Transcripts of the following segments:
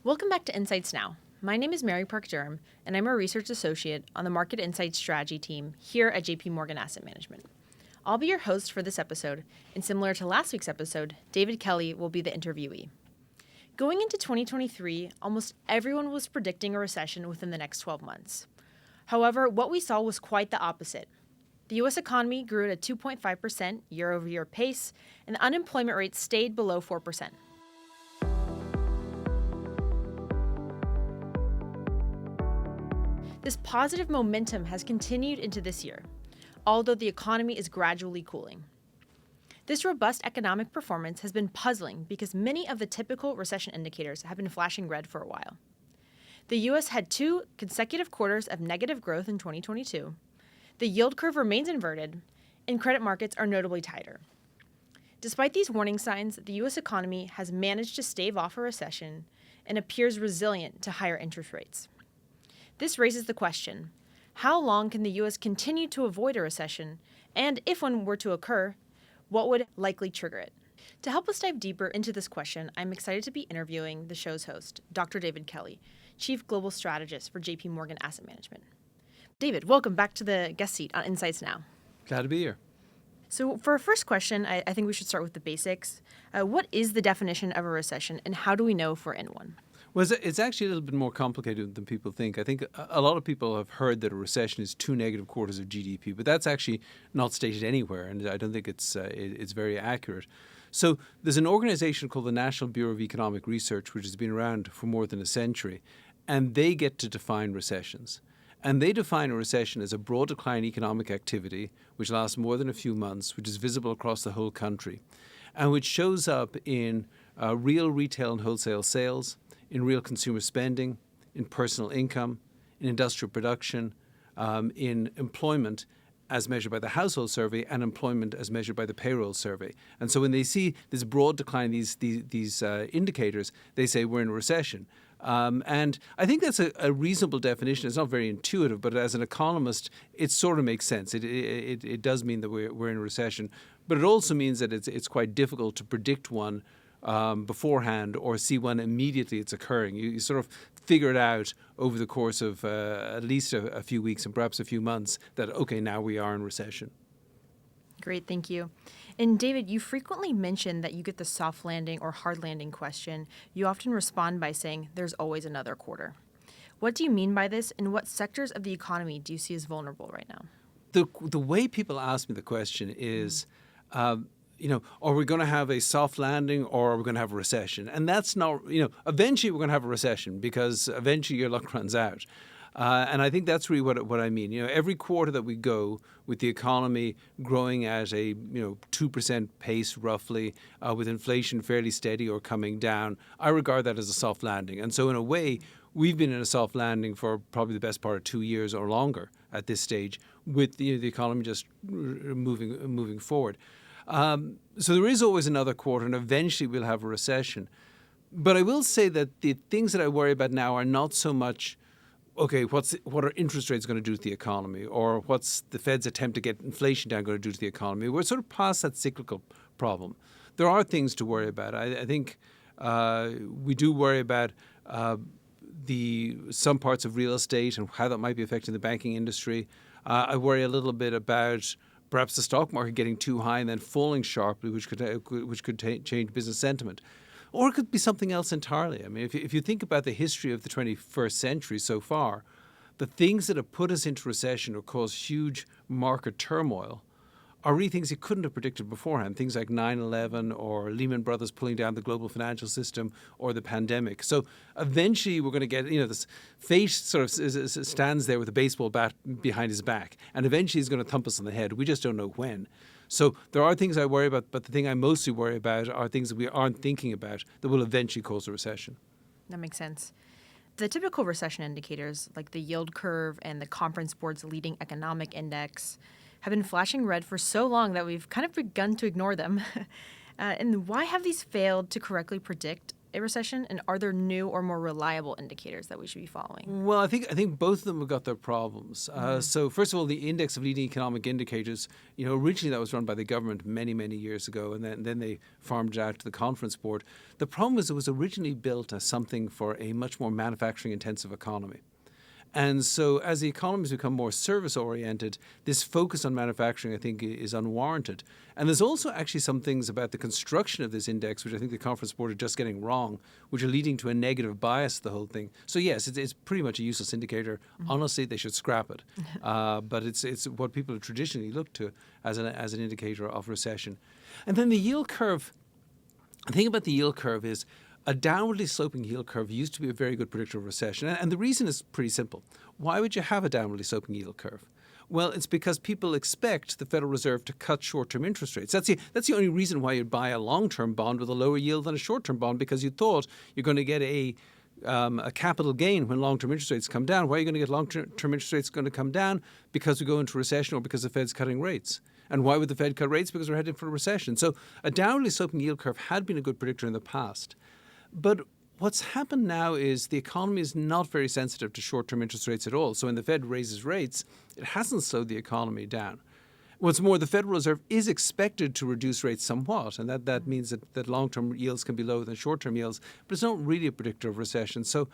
Welcome back to Insights Now. My name is Mary Park-Durham, and I'm a research associate on the Market Insights Strategy team here at JP Morgan Asset Management. I'll be your host for this episode, and similar to last week's episode, David Kelly will be the interviewee. Going into 2023, almost everyone was predicting a recession within the next 12 months. However, what we saw was quite the opposite. The U.S. economy grew at a 2.5% year-over-year pace, and the unemployment rate stayed below 4%. This positive momentum has continued into this year, although the economy is gradually cooling. This robust economic performance has been puzzling because many of the typical recession indicators have been flashing red for a while. The U.S. had 2 consecutive quarters of negative growth in 2022, the yield curve remains inverted, and credit markets are notably tighter. Despite these warning signs, the U.S. economy has managed to stave off a recession and appears resilient to higher interest rates. This raises the question, how long can the U.S. continue to avoid a recession, and if one were to occur, what would likely trigger it? To help us dive deeper into this question, I'm excited to be interviewing the show's host, Dr. David Kelly, Chief Global Strategist for JP Morgan Asset Management. David, welcome back to the guest seat on Insights Now. Glad to be here. So for our first question, I think we should start with the basics. What is the definition of a recession, and how do we know if we're in one? Well, it's actually a little bit more complicated than people think. I think a lot of people have heard that a recession is 2 negative quarters of GDP, but that's actually not stated anywhere, and I don't think it's very accurate. So there's an organization called the National Bureau of Economic Research, which has been around for more than a century, and they get to define recessions. And they define a recession as a broad decline in economic activity, which lasts more than a few months, which is visible across the whole country, and which shows up in real retail and wholesale sales, in real consumer spending, in personal income, in industrial production, in employment as measured by the household survey, and employment as measured by the payroll survey. And so when they see this broad decline, these indicators, they say we're in a recession. And I think that's a reasonable definition. It's not very intuitive, but as an economist, it sort of makes sense. It does mean that we're in a recession, but it also means that it's quite difficult to predict one beforehand or see one immediately it's occurring. You sort of figure it out over the course of at least a few weeks and perhaps a few months that, okay, now we are in recession. Great, thank you. And David, you frequently mention that you get the soft landing or hard landing question. You often respond by saying there's always another quarter. What do you mean by this, and what sectors of the economy do you see as vulnerable right now? The way people ask me the question is, are we going to have a soft landing or are we going to have a recession? And that's not, eventually we're going to have a recession because eventually your luck runs out. And I think that's really what I mean. Every quarter that we go with the economy growing at a 2% pace roughly, with inflation fairly steady or coming down, I regard that as a soft landing. And so in a way, we've been in a soft landing for probably the best part of 2 years or longer at this stage, with the economy just moving forward. So there is always another quarter, and eventually we'll have a recession. But I will say that the things that I worry about now are not so much, okay, what are interest rates going to do to the economy, or what's the Fed's attempt to get inflation down going to do to the economy. We're sort of past that cyclical problem. There are things to worry about. I think we do worry about some parts of real estate and how that might be affecting the banking industry. I worry a little bit about perhaps the stock market getting too high and then falling sharply, which could change business sentiment. Or it could be something else entirely. I mean, if you think about the history of the 21st century so far, the things that have put us into recession or caused huge market turmoil are really things you couldn't have predicted beforehand. Things like 9/11 or Lehman Brothers pulling down the global financial system or the pandemic. So eventually we're going to get, this fate sort of stands there with a baseball bat behind his back, and eventually he's going to thump us on the head. We just don't know when. So there are things I worry about, but the thing I mostly worry about are things that we aren't thinking about that will eventually cause a recession. That makes sense. The typical recession indicators, like the yield curve and the Conference Board's leading economic index, have been flashing red for so long that we've kind of begun to ignore them. And why have these failed to correctly predict a recession? And are there new or more reliable indicators that we should be following? Well, I think both of them have got their problems. So first of all, the index of leading economic indicators, originally that was run by the government many years ago, and then they farmed it out to the conference board. The problem is it was originally built as something for a much more manufacturing intensive economy. And so as the economies become more service oriented, this focus on manufacturing, I think, is unwarranted. And there's also actually some things about the construction of this index, which I think the conference board are just getting wrong, which are leading to a negative bias to the whole thing. So yes, it's pretty much a useless indicator. Honestly, they should scrap it. But it's what people have traditionally looked to as an indicator of recession. And then the yield curve, the thing about the yield curve is a downwardly sloping yield curve used to be a very good predictor of recession. And the reason is pretty simple. Why would you have a downwardly sloping yield curve? Well, it's because people expect the Federal Reserve to cut short-term interest rates. That's the only reason why you'd buy a long-term bond with a lower yield than a short-term bond, because you thought you're going to get a capital gain when long-term interest rates come down. Why are you going to get long-term interest rates going to come down? Because we go into recession or because the Fed's cutting rates. And why would the Fed cut rates? Because we're heading for a recession. So a downwardly sloping yield curve had been a good predictor in the past. But what's happened now is the economy is not very sensitive to short-term interest rates at all. So when the Fed raises rates, it hasn't slowed the economy down. What's more, the Federal Reserve is expected to reduce rates somewhat, and that means that long-term yields can be lower than short-term yields, but it's not really a predictor of recession. So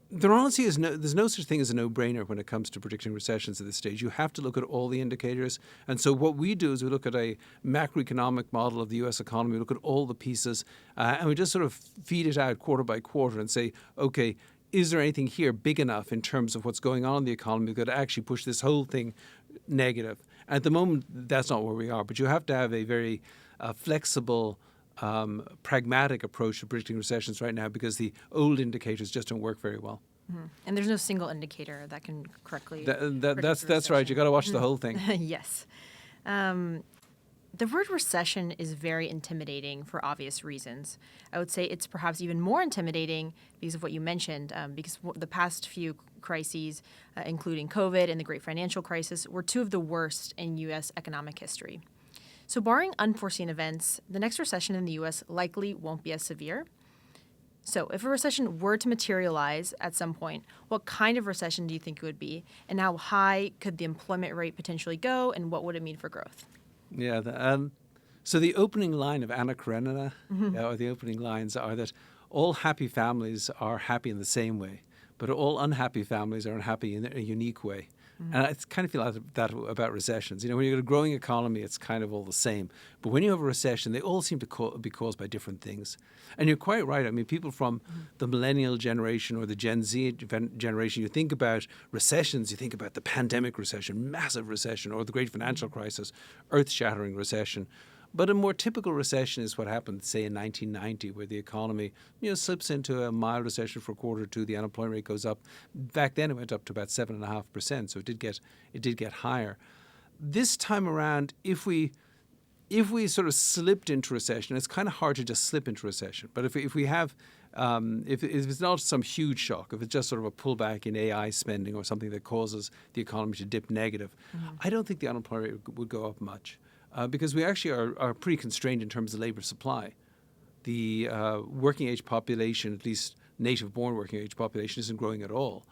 there honestly is there's no such thing as a no-brainer when it comes to predicting recessions at this stage. You have to look at all the indicators. And so what we do is we look at a macroeconomic model of the U.S. economy, we look at all the pieces, and we just sort of feed it out quarter by quarter and say, okay, is there anything here big enough in terms of what's going on in the economy that could actually push this whole thing negative? At the moment, that's not where we are. But you have to have a very flexible, pragmatic approach to predicting recessions right now, because the old indicators just don't work very well. And there's no single indicator that can correctly That's right. You got to watch the whole thing. Yes. The word recession is very intimidating for obvious reasons. I would say it's perhaps even more intimidating because of what you mentioned, because the past few crises, including COVID and the Great Financial Crisis, were two of the worst in U.S. economic history. So barring unforeseen events, the next recession in the U.S. likely won't be as severe. So if a recession were to materialize at some point, what kind of recession do you think it would be? And how high could the employment rate potentially go? And what would it mean for growth? Yeah. So the opening line of Anna Karenina, or the opening lines are that all happy families are happy in the same way, but all unhappy families are unhappy in a unique way. And I kind of feel like that about recessions. When you've got a growing economy, it's kind of all the same. But when you have a recession, they all seem to be caused by different things. And you're quite right. I mean, people from the millennial generation or the Gen Z generation, you think about recessions, you think about the pandemic recession, massive recession, or the great financial crisis, earth-shattering recession. But a more typical recession is what happened, say, in 1990, where the economy, slips into a mild recession for a quarter or two. The unemployment rate goes up. Back then, it went up to about 7.5%, so it did get higher. This time around, if we sort of slipped into recession, it's kind of hard to just slip into recession. But if we have, if it's not some huge shock, if it's just sort of a pullback in AI spending or something that causes the economy to dip negative, I don't think the unemployment rate would go up much. Because we actually are pretty constrained in terms of labour supply. The working age population, at least native-born working age population, isn't growing at all.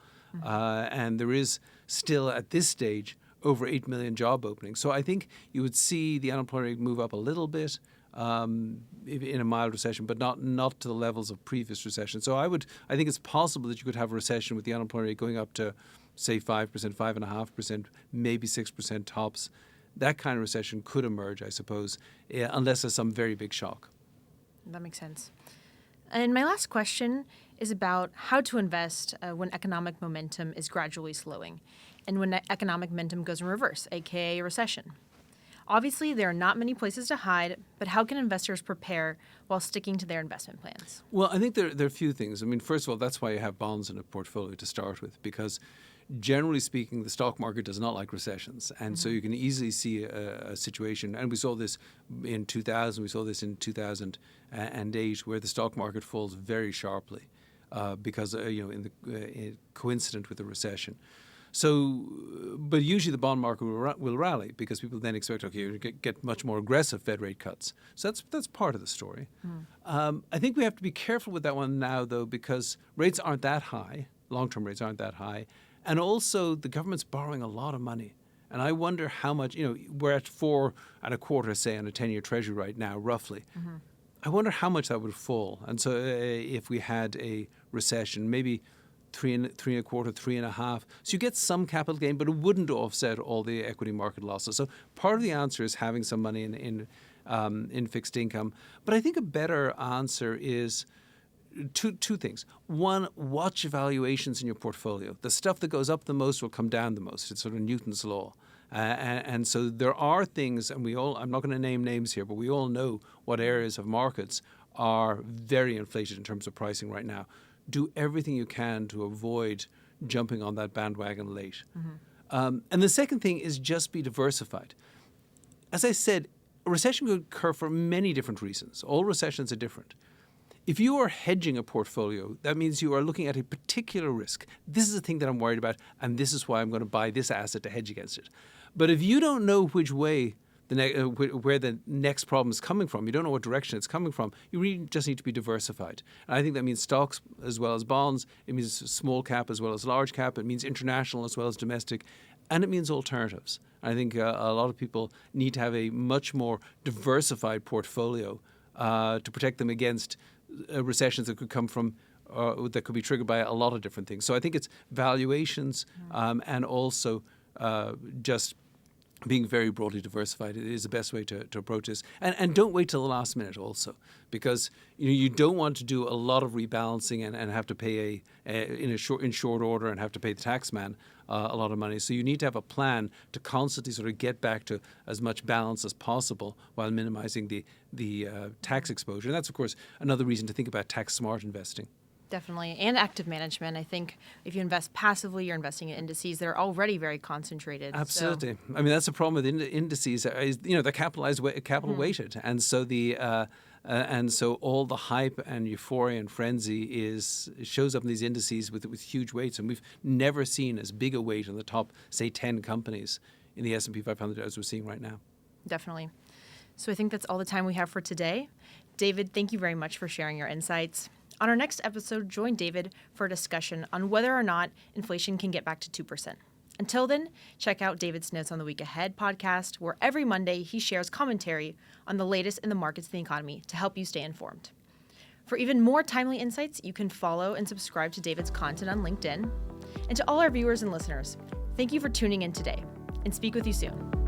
And there is still, at this stage, over 8 million job openings. So I think you would see the unemployment rate move up a little bit in a mild recession, but not to the levels of previous recessions. So I think it's possible that you could have a recession with the unemployment rate going up to, say, 5%, 5.5%, maybe 6% tops. That kind of recession could emerge, I suppose, unless there's some very big shock. That makes sense. And my last question is about how to invest when economic momentum is gradually slowing and when economic momentum goes in reverse, aka recession. Obviously, there are not many places to hide, but how can investors prepare while sticking to their investment plans? Well, I think there are a few things. I mean, first of all, that's why you have bonds in a portfolio to start with, because generally speaking, the stock market does not like recessions. And so you can easily see a situation, and we saw this in 2000, we saw this in 2008, where the stock market falls very sharply because, coincident with the recession. So, but usually the bond market will rally because people then expect, okay, you get much more aggressive Fed rate cuts. So that's part of the story. I think we have to be careful with that one now, though, because rates aren't that high, long-term rates aren't that high, and also the government's borrowing a lot of money. And I wonder how much, we're at 4.25%, say, on a 10-year Treasury right now, roughly. I wonder how much that would fall. And so if we had a recession, maybe 3.25%, 3.5%. So you get some capital gain, but it wouldn't offset all the equity market losses. So part of the answer is having some money in fixed income. But I think a better answer is two things. One, watch valuations in your portfolio. The stuff that goes up the most will come down the most. It's sort of Newton's law. And so there are things, and I'm not going to name names here, but we all know what areas of markets are very inflated in terms of pricing right now. Do everything you can to avoid jumping on that bandwagon late. And the second thing is just be diversified. As I said, a recession could occur for many different reasons. All recessions are different. If you are hedging a portfolio, that means you are looking at a particular risk. This is the thing that I'm worried about, and this is why I'm going to buy this asset to hedge against it. But if you don't know which way where the next problem is coming from, you don't know what direction it's coming from, you really just need to be diversified. And I think that means stocks as well as bonds. It means small cap as well as large cap. It means international as well as domestic. And it means alternatives. I think a lot of people need to have a much more diversified portfolio to protect them against recessions that could come from that could be triggered by a lot of different things. So I think it's valuations and also just being very broadly diversified. It is the best way to approach this. And don't wait till the last minute also, because you don't want to do a lot of rebalancing and have to pay in short order and have to pay the tax man a lot of money. So you need to have a plan to constantly sort of get back to as much balance as possible while minimizing the tax exposure. And that's, of course, another reason to think about tax smart investing. Definitely. And active management. I think if you invest passively, you're investing in indices that are already very concentrated. Absolutely. So. I mean, that's the problem with indices. Is, they're capital weighted. And so and so all the hype and euphoria and frenzy shows up in these indices with huge weights. And we've never seen as big a weight on the top, say, 10 companies in the S&P 500 as we're seeing right now. Definitely. So I think that's all the time we have for today. David, thank you very much for sharing your insights. On our next episode, join David for a discussion on whether or not inflation can get back to 2%. Until then, check out David's Notes on the Week Ahead podcast, where every Monday he shares commentary on the latest in the markets and the economy to help you stay informed. For even more timely insights, you can follow and subscribe to David's content on LinkedIn. And to all our viewers and listeners, thank you for tuning in today, and speak with you soon.